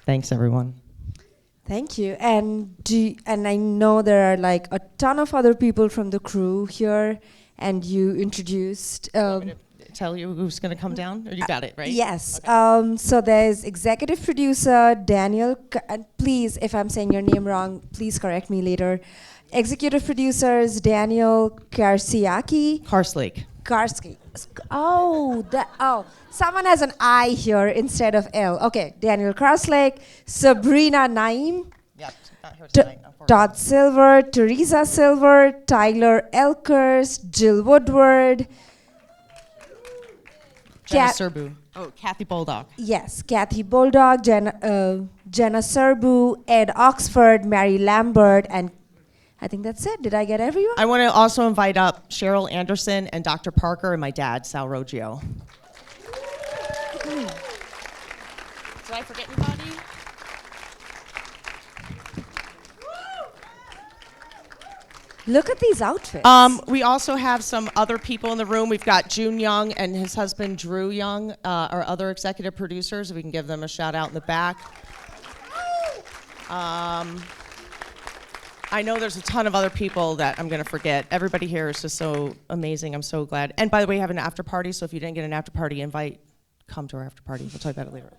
Thanks, everyone. Thank you. And I know there are like a ton of other people from the crew here, and you introduced. Tell you who's going to come down? Or you got it, right? Yes. Okay. So there's executive producer Daniel, and please, if I'm saying your name wrong, please correct me later. Executive producers Daniel Karslake. Someone has an I here instead of L. Okay, Daniel Karslake, Sabrina Naim, Yep, not here tonight, Todd Silver, Teresa Silver, Tyler Eichorst, Jill Woodward, Jena Serbu. Oh, Kathy Baldock. Yes, Kathy Baldock, Jena Serbu, Ed Oxford, Mary Lambert, and I think that's it. Did I get everyone? I want to also invite up Cheryl Anderson and Dr. Parker and my dad, Sal Roggio. Did I forget anybody? Look at these outfits. We also have some other people in the room. We've got June Young and his husband, Drew Young, our other executive producers. We can give them a shout out in the back. I know there's a ton of other people that I'm going to forget. Everybody here is just so amazing. I'm so glad. And by the way, we have an after party, so if you didn't get an after party invite, come to our after party. We'll talk about it later.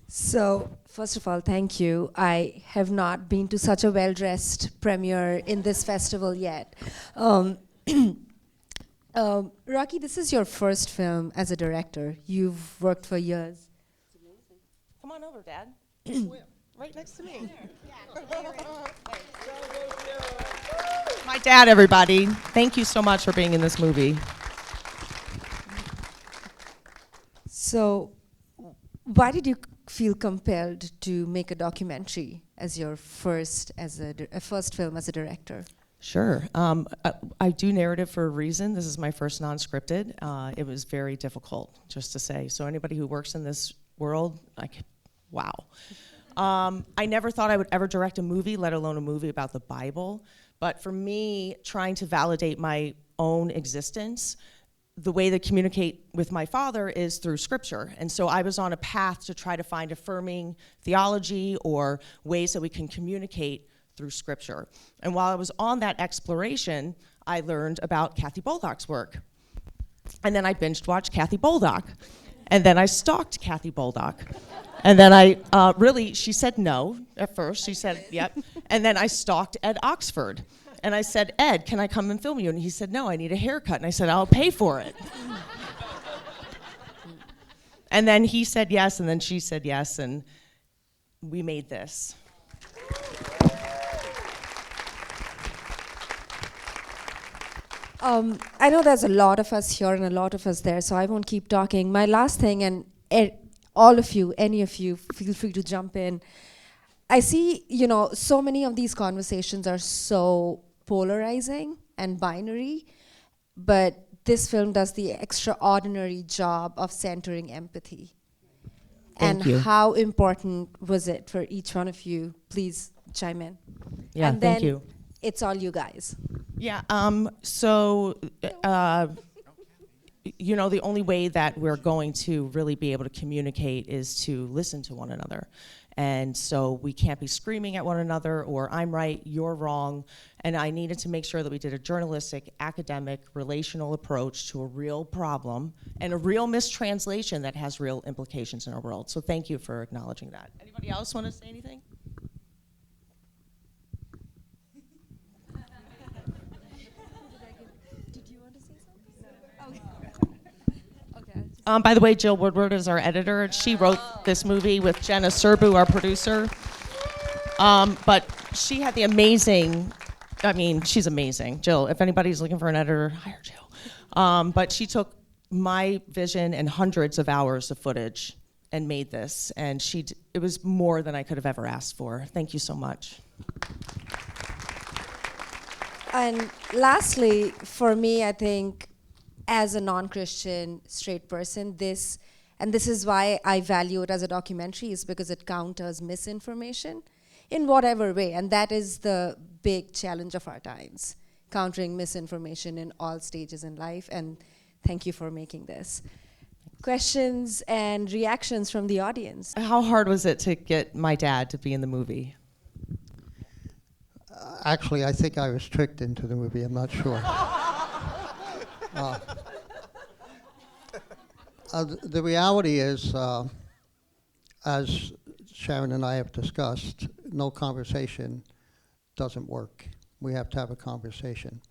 So, first of all, thank you. I have not been to such a well-dressed premiere in this festival yet. Rocky, this is your first film as a director. You've worked for years. It's amazing. Come on over, Dad. Right next to me. My dad, everybody. Thank you so much for being in this movie. So, why did you feel compelled to make a documentary as your first film as a director? Sure. I do narrative for a reason. This is my first non-scripted. It was very difficult, just to say. So anybody who works in this world, wow. I never thought I would ever direct a movie, let alone a movie about the Bible. But for me, trying to validate my own existence, the way to communicate with my father is through scripture. And so I was on a path to try to find affirming theology or ways that we can communicate through scripture. And while I was on that exploration, I learned about Kathy Baldock's work. And then I binge watched Kathy Baldock. And then I stalked Kathy Baldock. And then she said no at first. She said, yep. And then I stalked Ed Oxford. And I said, Ed, can I come and film you? And he said, no, I need a haircut. And I said, I'll pay for it. And then he said yes, and then she said yes, and we made this. I know there's a lot of us here and a lot of us there, so I won't keep talking. My last thing, and all of you, any of you, feel free to jump in. I see, so many of these conversations are so polarizing and binary, but this film does the extraordinary job of centering empathy. Thank you. How important was it for each one of you? Please chime in. Yeah, and thank then you. It's all you guys. Yeah, the only way that we're going to really be able to communicate is to listen to one another. And so we can't be screaming at one another or I'm right, you're wrong. And I needed to make sure that we did a journalistic, academic, relational approach to a real problem and a real mistranslation that has real implications in our world. So thank you for acknowledging that. Anybody else want to say anything? By the way, Jill Woodward is our editor. She wrote this movie with Jena Serbu, our producer. But she had the amazing, she's amazing. Jill, if anybody's looking for an editor, hire Jill. But she took my vision and hundreds of hours of footage and made this. And it was more than I could have ever asked for. Thank you so much. And lastly, for me, I think, as a non-Christian straight person, this is why I value it as a documentary, is because it counters misinformation in whatever way. And that is the big challenge of our times, countering misinformation in all stages in life. And thank you for making this. questions and reactions from the audience. How hard was it to get my dad to be in the movie? Actually, I think I was tricked into the movie. I'm not sure. The reality is, as Sharon and I have discussed, no conversation doesn't work. We have to have a conversation.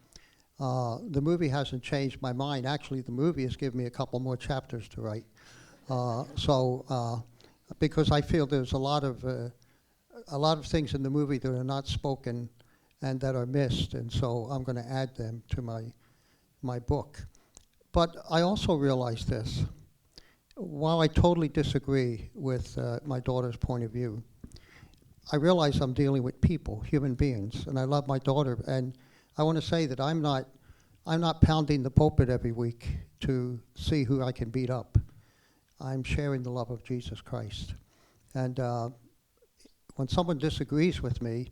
The movie hasn't changed my mind. Actually, the movie has given me a couple more chapters to write. Because I feel there's a lot of things in the movie that are not spoken and that are missed, and so I'm going to add them to my book. But I also realize this. While I totally disagree with my daughter's point of view, I realize I'm dealing with people, human beings, and I love my daughter. And I want to say that I'm not pounding the pulpit every week to see who I can beat up. I'm sharing the love of Jesus Christ. And when someone disagrees with me,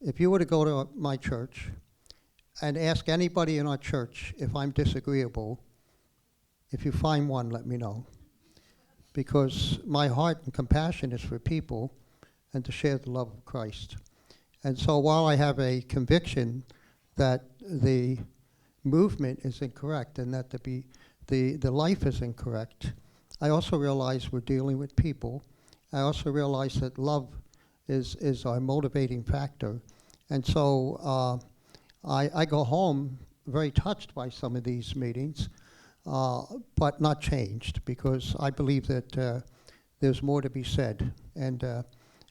if you were to go to my church and ask anybody in our church if I'm disagreeable, if you find one, let me know. Because my heart and compassion is for people and to share the love of Christ. And so while I have a conviction that the movement is incorrect and that the life is incorrect, I also realize we're dealing with people. I also realize that love is our motivating factor. And so I go home very touched by some of these meetings, but not changed, because I believe that there's more to be said. And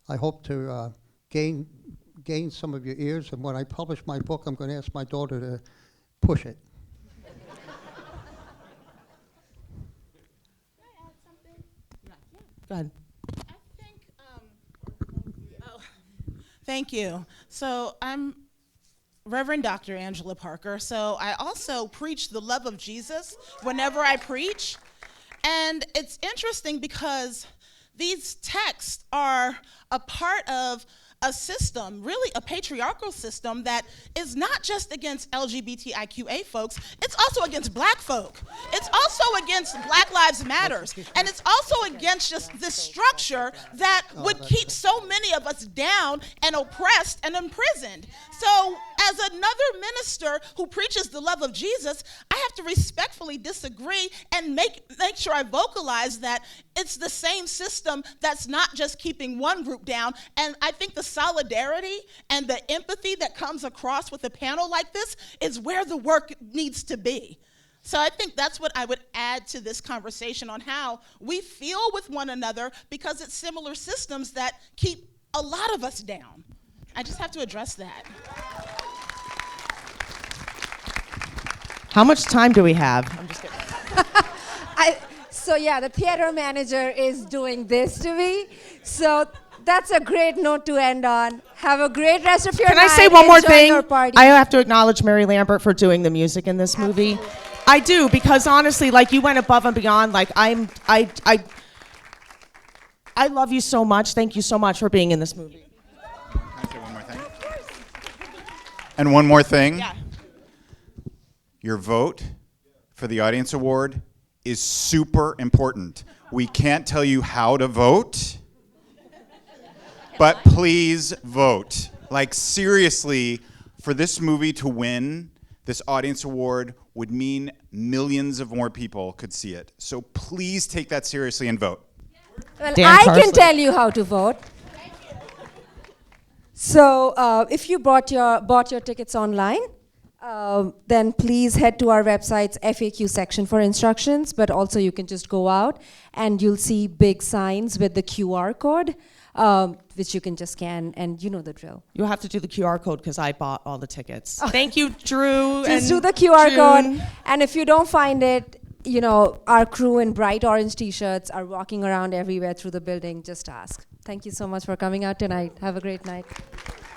I hope to gain some of your ears, and when I publish my book, I'm going to ask my daughter to push it. Can I add something? Go ahead. I think, thank you. So I'm Reverend Dr. Angela Parker. So I also preach the love of Jesus whenever I preach. And it's interesting because these texts are a part of a system, really a patriarchal system, that is not just against LGBTQIA folks, it's also against black folk. It's also against Black Lives Matters. And it's also against just this structure that would keep so many of us down and oppressed and imprisoned. So as another minister who preaches the love of Jesus, I have to respectfully disagree and make sure I vocalize that it's the same system that's not just keeping one group down. And I think the solidarity and the empathy that comes across with a panel like this is where the work needs to be. So I think that's what I would add to this conversation on how we feel with one another, because it's similar systems that keep a lot of us down. I just have to address that. How much time do we have? I'm just kidding. So yeah, the theater manager is doing this to me. So that's a great note to end on. Have a great rest of your night. Can I say one more Enjoy thing? your party. I have to acknowledge Mary Lambert for doing the music in this movie. I do, because honestly, like, you went above and beyond. Like, I love you so much. Thank you so much for being in this movie. Can I say one more thing? And one more thing. Yeah. Your vote for the Audience Award is super important. We can't tell you how to vote, but please vote. Like, seriously, for this movie to win this Audience Award would mean millions of more people could see it. So please take that seriously and vote. Well, Dan I can Karslake. tell you how to vote. So if you bought your tickets online, then please head to our website's FAQ section for instructions, but also you can just go out and you'll see big signs with the QR code, which you can just scan, and you know the drill. You'll have to do the QR code because I bought all the tickets. Thank you, Drew. Just do and the QR June. code, and if you don't find it, you know, our crew in bright orange t-shirts are walking around everywhere through the building. Just ask. Thank you so much for coming out tonight. Have a great night.